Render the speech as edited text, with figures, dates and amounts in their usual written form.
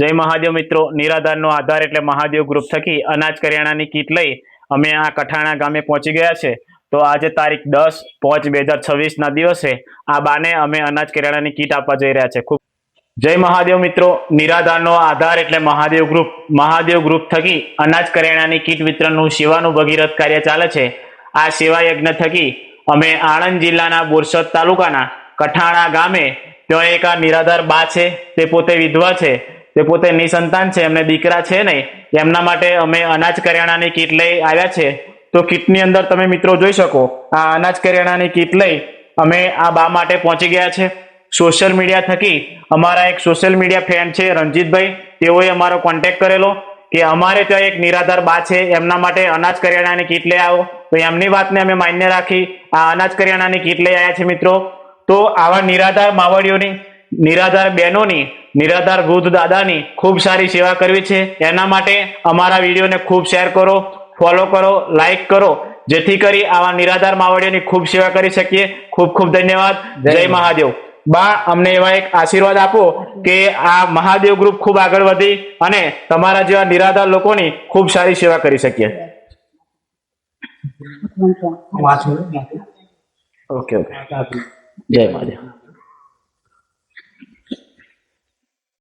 જય મહાદેવ મિત્રો, નિરાધારનો આધાર એટલે મહાદેવ ગ્રુપ થકી અનાજ કરિયાણાની કીટ લઈ અમે આ કઠાણા ગામે પહોંચી ગયા છે। તો આજે તારીખ 10/5/2026 ના દિવસે આ બાને અમે અનાજ કરિયાણાની કીટ આપવા જઈ રહ્યા છે। ખૂબ જય મહાદેવ મિત્રો, નિરાધારનો આધાર એટલે મહાદેવ ગ્રુપ થકી અનાજ કરિયાણાની કીટ વિતરણનું સેવાનું ભગીરથ કાર્ય ચાલે છે। આ સેવા યજ્ઞ થકી અમે આણંદ જિલ્લાના બોરસદ તાલુકાના કઠાણા ગામે ત્યાં એક આ નિરાધાર બા છે, તે પોતે વિધવા છે, તે પોતે નિસંતાન છે, એમને દીકરા છે નહીં, એમના માટે અમે અનાજ કરિયાણાની કીટ લઈ આવ્યા છે। તો કીટની અંદર તમે મિત્રો જોઈ શકો, આ અનાજ કરિયાણાની કીટ લઈ અમે આ બા માટે પહોંચી ગયા છે। સોશિયલ મીડિયા થકી અમારા એક સોશિયલ મીડિયા ફ્રેન્ડ છે રણજીતભાઈ, તેઓએ અમારો કોન્ટેક્ટ કરેલો કે અમારે ત્યાં એક નિરાધાર બા છે, એમના માટે અનાજ કરિયાણાની કીટ લઈ આવો। તો એમની વાતને અમે માન્ય રાખી આ અનાજ કરિયાણાની કીટ લઈ આવ્યા છે મિત્રો। તો આવા નિરાધાર માવડીઓની, નિરાધાર બહેનોની, નિરાધાર વૃદ્ધ દાદાની ખૂબ સારી સેવા કરવી છે। એના માટે અમારા વિડીયોને ખૂબ શેર કરો, ફોલો કરો, લાઈક કરો, જેથી કરી આવા નિરાધાર માવડીઓની ખૂબ સેવા કરી શકીએ। ખૂબ ખૂબ ધન્યવાદ। જય મહાદેવ। બા, અમને એવા એક આશીર્વાદ આપો કે આ મહાદેવ ગ્રુપ ખૂબ આગળ વધી અને તમારા જેવા નિરાધાર લોકોની ખૂબ સારી સેવા કરી શકીએ। ઓકે, જય મહાદેવ।